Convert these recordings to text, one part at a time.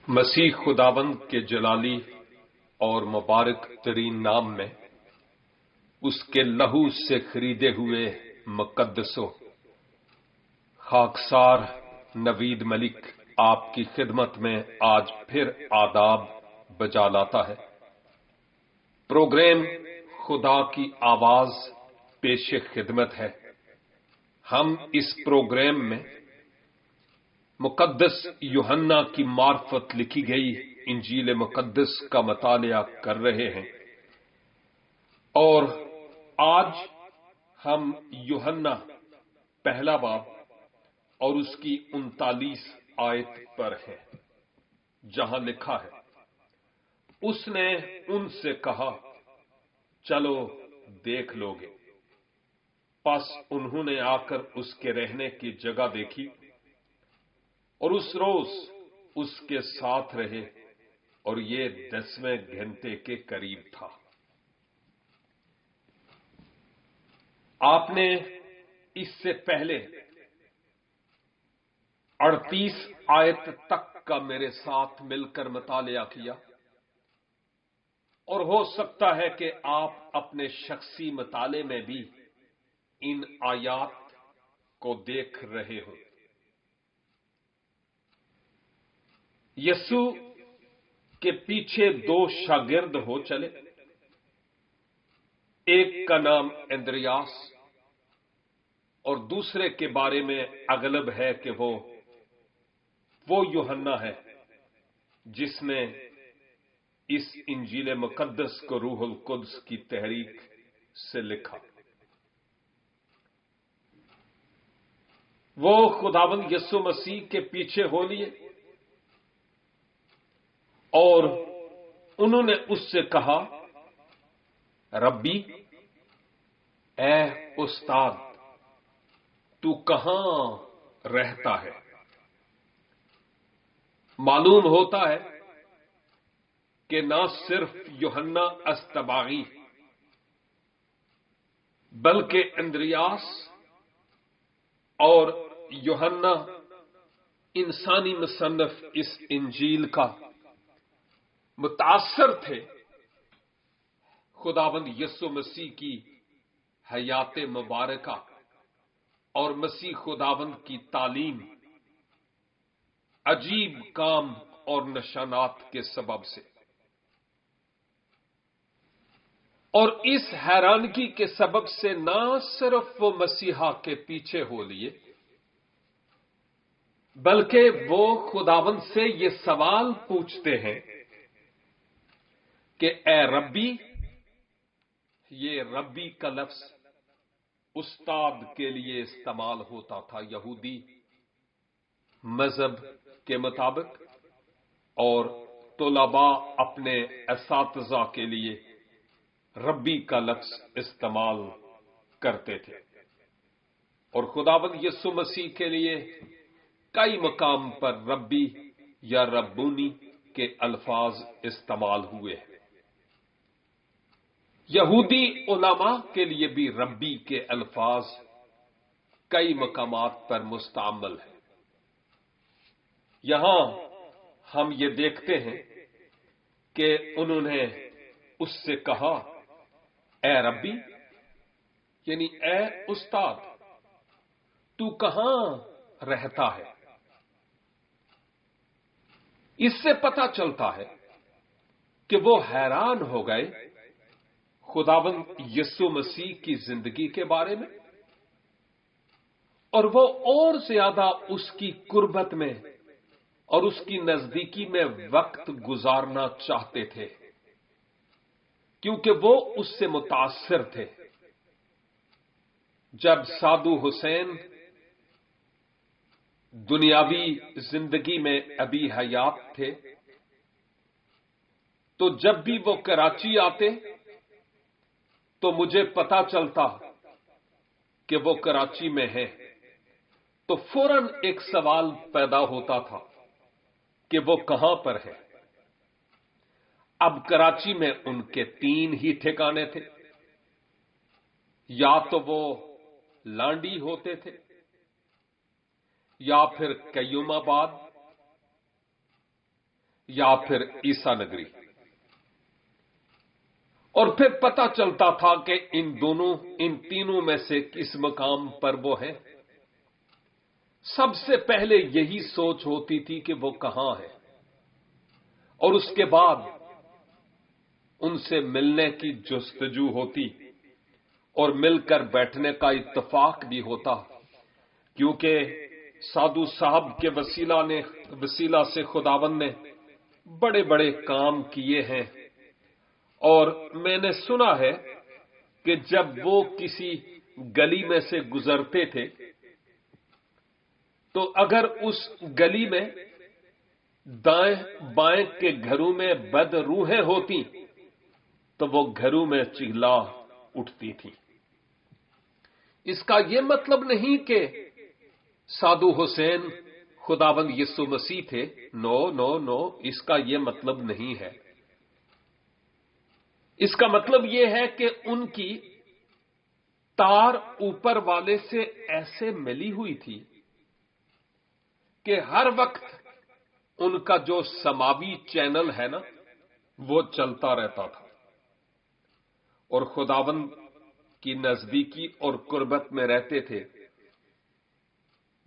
مسیح خداوند کے جلالی اور مبارک ترین نام میں اس کے لہو سے خریدے ہوئے مقدسوں خاکسار نوید ملک آپ کی خدمت میں آج پھر آداب بجا لاتا ہے۔ پروگرام خدا کی آواز پیش خدمت ہے۔ ہم اس پروگرام میں مقدس یوحنا کی معرفت لکھی گئی انجیل مقدس کا مطالعہ کر رہے ہیں، اور آج ہم یوحنا پہلا باب اور اس کی 39 آیت پر ہیں، جہاں لکھا ہے، اس نے ان سے کہا، چلو دیکھ لو گے۔ پس انہوں نے آ کر اس کے رہنے کی جگہ دیکھی اور اس روز اس کے ساتھ رہے، اور یہ 10ویں گھنٹے کے قریب تھا۔ آپ نے اس سے پہلے 38 آیت تک کا میرے ساتھ مل کر مطالعہ کیا، اور ہو سکتا ہے کہ آپ اپنے شخصی مطالعے میں بھی ان آیات کو دیکھ رہے ہوں۔ یسوع کے پیچھے 2 شاگرد ہو چلے، ایک کا نام اندریاس اور دوسرے کے بارے میں اغلب ہے کہ وہ یوحنا ہے جس نے اس انجیل مقدس کو روح القدس کی تحریک سے لکھا۔ وہ خداوند یسوع مسیح کے پیچھے ہو لیے، اور انہوں نے اس سے کہا، ربی، اے استاد، تو کہاں رہتا ہے؟ معلوم ہوتا ہے کہ نہ صرف یوحنا اصطباغی بلکہ اندریاس اور یوحنا انسانی مصنف اس انجیل کا متاثر تھے خداوند یسوع مسیح کی حیات مبارکہ اور مسیح خداوند کی تعلیم، عجیب کام اور نشانات کے سبب سے، اور اس حیرانگی کے سبب سے نہ صرف وہ مسیحا کے پیچھے ہو لیے، بلکہ وہ خداوند سے یہ سوال پوچھتے ہیں کہ اے ربی، یہ ربی کا لفظ استاد کے لیے استعمال ہوتا تھا یہودی مذہب کے مطابق، اور طلباء اپنے اساتذہ کے لیے ربی کا لفظ استعمال کرتے تھے، اور خداوند یسوع مسیح کے لیے کئی مقام پر ربی یا ربونی کے الفاظ استعمال ہوئے ہیں۔ یہودی علماء کے لیے بھی ربی کے الفاظ کئی مقامات پر مستعمل ہیں۔ یہاں ہم یہ دیکھتے ہیں کہ انہوں نے اس سے کہا، اے ربی، یعنی اے استاد، تو کہاں رہتا ہے؟ اس سے پتہ چلتا ہے کہ وہ حیران ہو گئے خداوند یسوع مسیح کی زندگی کے بارے میں، اور وہ اور زیادہ اس کی قربت میں اور اس کی نزدیکی میں وقت گزارنا چاہتے تھے، کیونکہ وہ اس سے متاثر تھے۔ جب سادو حسین دنیاوی زندگی میں ابھی حیات تھے، تو جب بھی وہ کراچی آتے تو مجھے پتا چلتا کہ وہ کراچی میں ہیں، تو فوراً ایک سوال پیدا ہوتا تھا کہ وہ کہاں پر ہے۔ اب کراچی میں ان کے 3 ہی ٹھکانے تھے، یا تو وہ لانڈی ہوتے تھے، یا پھر قیوم آباد، یا پھر عیسیٰ نگری. اور پھر پتہ چلتا تھا کہ ان تینوں میں سے کس مقام پر وہ ہے. سب سے پہلے یہی سوچ ہوتی تھی کہ وہ کہاں ہے، اور اس کے بعد ان سے ملنے کی جستجو ہوتی اور مل کر بیٹھنے کا اتفاق بھی ہوتا، کیونکہ سادھو صاحب کے وسیلہ سے خداوند نے بڑے بڑے کام کیے ہیں. اور میں نے سنا ہے کہ جب وہ کسی گلی میں سے گزرتے تھے تو اگر اس گلی میں دائیں بائیں کے گھروں میں بد روحیں ہوتی تو وہ گھروں میں چہلا اٹھتی تھی. اس کا یہ مطلب نہیں کہ سادھو حسین خداوند یسوع مسیح تھے. نو نو نو، اس کا یہ مطلب نہیں ہے. اس کا مطلب یہ ہے کہ ان کی تار اوپر والے سے ایسے ملی ہوئی تھی کہ ہر وقت ان کا جو سماوی چینل ہے نا، وہ چلتا رہتا تھا، اور خداوند کی نزدیکی اور قربت میں رہتے تھے،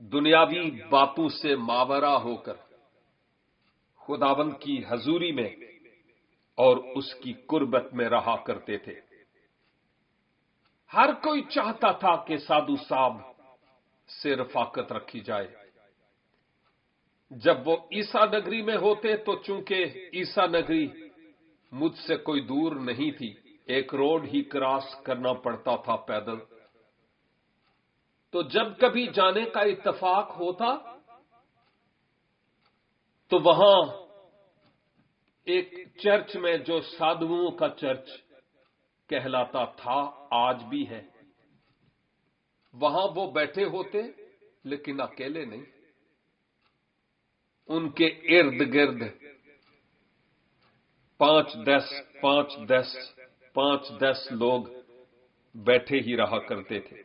دنیاوی باتوں سے ماورا ہو کر خداوند کی حضوری میں اور اس کی قربت میں رہا کرتے تھے. ہر کوئی چاہتا تھا کہ سادھو صاحب سے رفاقت رکھی جائے. جب وہ عیسیٰ نگری میں ہوتے تو چونکہ عیسیٰ نگری مجھ سے کوئی دور نہیں تھی، ایک روڈ ہی کراس کرنا پڑتا تھا پیدل، تو جب کبھی جانے کا اتفاق ہوتا تو وہاں ایک چرچ میں جو سادھوؤں کا چرچ کہلاتا تھا، آج بھی ہے، وہاں وہ بیٹھے ہوتے، لیکن اکیلے نہیں. ان کے ارد گرد 5-10 لوگ بیٹھے ہی رہا کرتے تھے.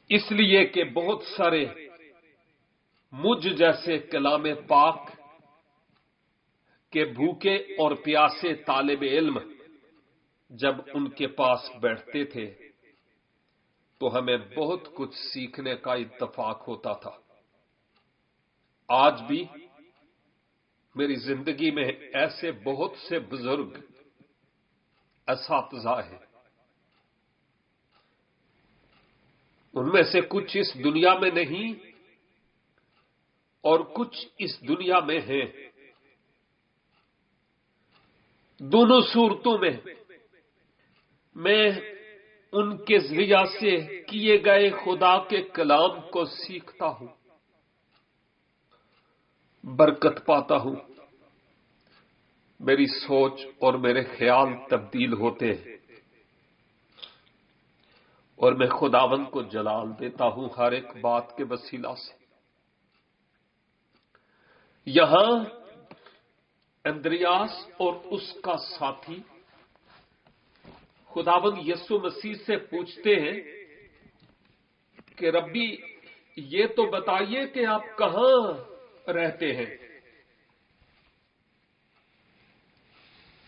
اس لیے کہ بہت سارے مجھ جیسے کلام پاک کے بھوکے اور پیاسے طالب علم جب ان کے پاس بیٹھتے تھے تو ہمیں بہت کچھ سیکھنے کا اتفاق ہوتا تھا. آج بھی میری زندگی میں ایسے بہت سے بزرگ اساتذہ ہیں، ان میں سے کچھ اس دنیا میں نہیں اور کچھ اس دنیا میں ہیں. دونوں صورتوں میں میں ان کے ذریعہ سے کیے گئے خدا کے کلام کو سیکھتا ہوں، برکت پاتا ہوں، میری سوچ اور میرے خیال تبدیل ہوتے ہیں، اور میں خداوند کو جلال دیتا ہوں ہر ایک بات کے وسیلہ سے. یہاں اندریاس اور اس کا ساتھی خداوند یسوع مسیح سے پوچھتے ہیں کہ ربی، یہ تو بتائیے کہ آپ کہاں رہتے ہیں.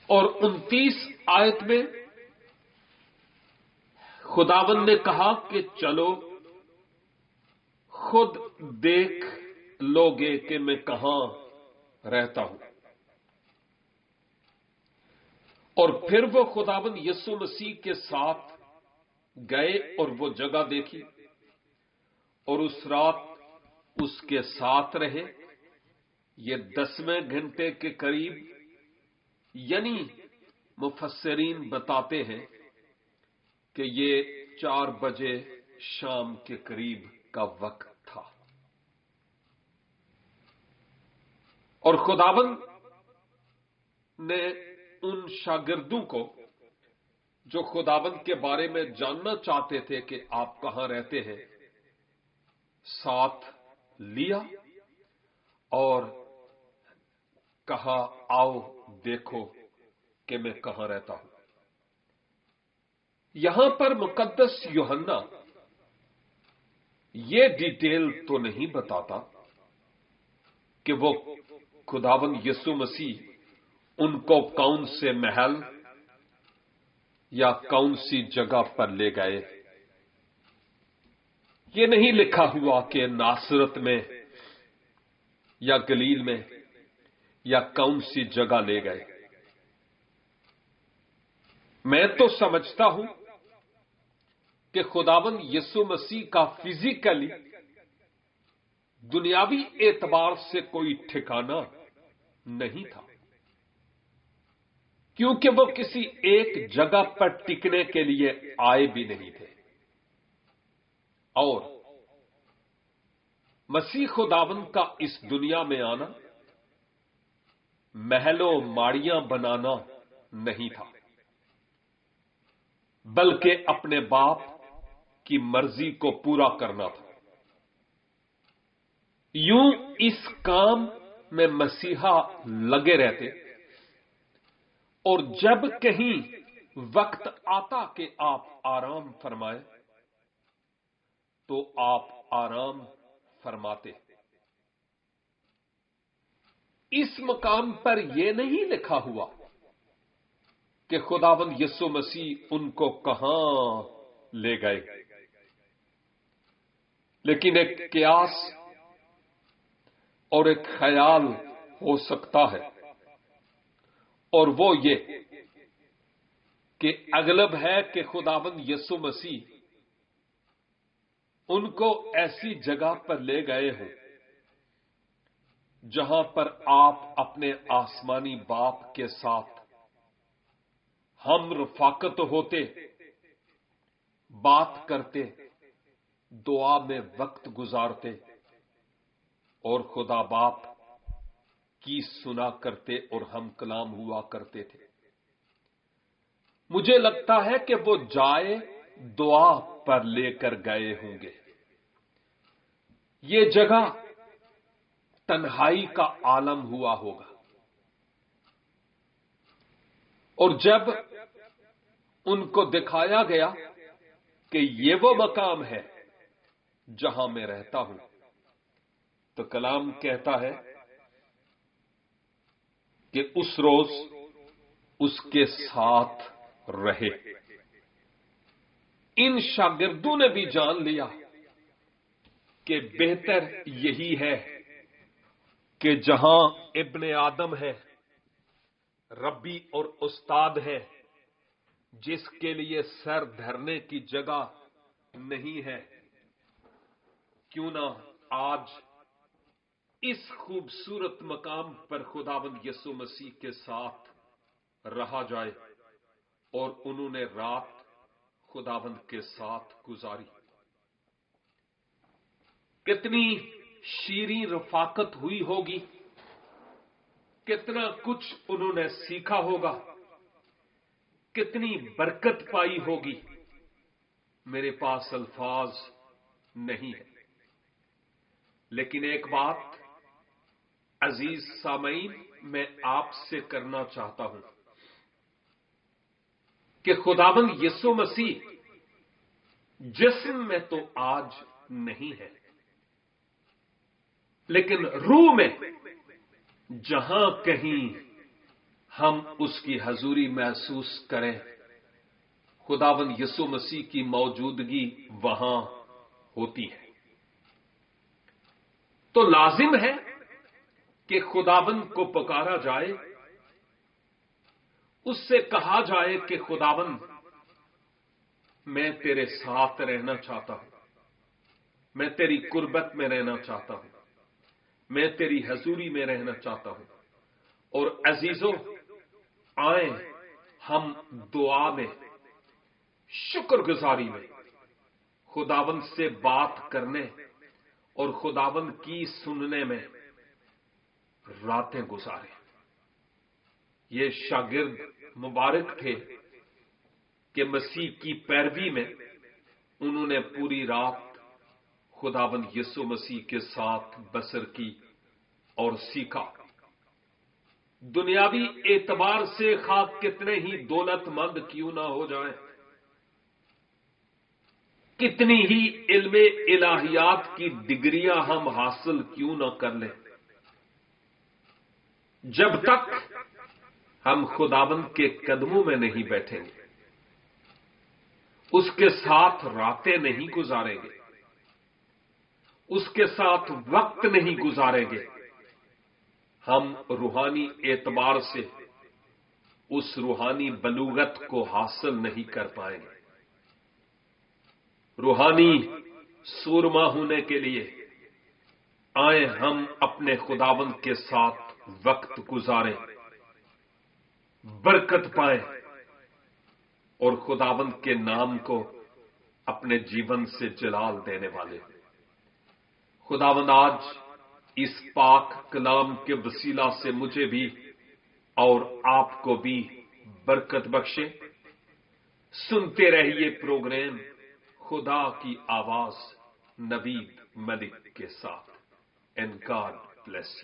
اور 29 آیت میں خداوند نے کہا کہ چلو خود دیکھ لوگے کہ میں کہاں رہتا ہوں. اور پھر وہ خداوند یسوع مسیح کے ساتھ گئے اور وہ جگہ دیکھی اور اس رات اس کے ساتھ رہے. یہ 10ویں گھنٹے کے قریب، یعنی مفسرین بتاتے ہیں کہ یہ 4 بجے شام کے قریب کا وقت تھا. اور خداوند نے ان شاگردوں کو جو خداوند کے بارے میں جاننا چاہتے تھے کہ آپ کہاں رہتے ہیں، ساتھ لیا اور کہا آؤ دیکھو کہ میں کہاں رہتا ہوں. یہاں پر مقدس یوحنا یہ ڈیٹیل تو نہیں بتاتا کہ وہ خداوند یسوع مسیح ان کو کون سے محل یا کون سی جگہ پر لے گئے. یہ نہیں لکھا ہوا کہ ناصرت میں یا گلیل میں یا کون سی جگہ لے گئے. میں تو سمجھتا ہوں کہ خداوند یسوع مسیح کا فزیکلی دنیاوی اعتبار سے کوئی ٹھکانہ نہیں تھا، کیونکہ وہ کسی ایک جگہ پر ٹکنے کے لیے آئے بھی نہیں تھے. اور مسیح خداوند کا اس دنیا میں آنا محلوں ماڑیاں بنانا نہیں تھا، بلکہ اپنے باپ کی مرضی کو پورا کرنا تھا. یوں اس کام میں مسیحا لگے رہتے، اور جب کہیں وقت آتا کہ آپ آرام فرمائے تو آپ آرام فرماتے. اس مقام پر یہ نہیں لکھا ہوا کہ خداوند یسوع مسیح ان کو کہاں لے گئے، لیکن ایک قیاس اور ایک خیال ہو سکتا ہے، اور وہ یہ کہ اغلب ہے کہ خداوند یسوع مسیح ان کو ایسی جگہ پر لے گئے ہوں جہاں پر آپ اپنے آسمانی باپ کے ساتھ ہم رفاقت ہوتے، بات کرتے، دعا میں وقت گزارتے اور خدا باپ کی سنا کرتے اور ہم کلام ہوا کرتے تھے. مجھے لگتا ہے کہ وہ جائے دعا پر لے کر گئے ہوں گے. یہ جگہ تنہائی کا عالم ہوا ہوگا، اور جب ان کو دکھایا گیا کہ یہ وہ مقام ہے جہاں میں رہتا ہوں، تو کلام کہتا ہے کہ اس روز اس کے ساتھ رہے. ان شاگردوں نے بھی جان لیا کہ بہتر یہی ہے کہ جہاں ابن آدم ہے، ربی اور استاد ہے، جس کے لیے سر دھرنے کی جگہ نہیں ہے، کیوں نہ آج اس خوبصورت مقام پر خداوند یسوع مسیح کے ساتھ رہا جائے. اور انہوں نے رات خداوند کے ساتھ گزاری. کتنی شیریں رفاقت ہوئی ہوگی، کتنا کچھ انہوں نے سیکھا ہوگا، کتنی برکت پائی ہوگی. میرے پاس الفاظ نہیں ہے. لیکن ایک بات عزیز سامعین میں آپ سے کرنا چاہتا ہوں کہ خداوند یسوع مسیح جسم میں تو آج نہیں ہے، لیکن روح میں جہاں کہیں ہم اس کی حضوری محسوس کریں، خداوند یسوع مسیح کی موجودگی وہاں ہوتی ہے. تو لازم ہے کہ خداوند کو پکارا جائے، اس سے کہا جائے کہ خداوند میں تیرے ساتھ رہنا چاہتا ہوں، میں تیری قربت میں رہنا چاہتا ہوں، میں تیری حضوری میں رہنا چاہتا ہوں. اور عزیزوں، آئیں ہم دعا میں، شکر گزاری میں خداوند سے بات کرنے اور خداوند کی سننے میں راتیں گزاریں. یہ شاگرد مبارک تھے کہ مسیح کی پیروی میں انہوں نے پوری رات خداوند یسوع مسیح کے ساتھ بسر کی اور سیکھا. دنیاوی اعتبار سے خواہ کتنے ہی دولت مند کیوں نہ ہو جائیں، کتنی ہی علم الہیات کی ڈگریاں ہم حاصل کیوں نہ کر لیں، جب تک ہم خداوند کے قدموں میں نہیں بیٹھیں گے، اس کے ساتھ راتیں نہیں گزاریں گے، اس کے ساتھ وقت نہیں گزاریں گے، ہم روحانی اعتبار سے اس روحانی بلوغت کو حاصل نہیں کر پائیں گے۔ روحانی سورما ہونے کے لیے آئیں ہم اپنے خداوند کے ساتھ وقت گزاریں، برکت پائیں اور خداوند کے نام کو اپنے جیون سے جلال دینے والے ہیں۔ خداوند آج اس پاک کلام کے وسیلہ سے مجھے بھی اور آپ کو بھی برکت بخشے۔ سنتے رہیے پروگرام خدا کی آواز نوید ملک کے ساتھ۔ And God bless you.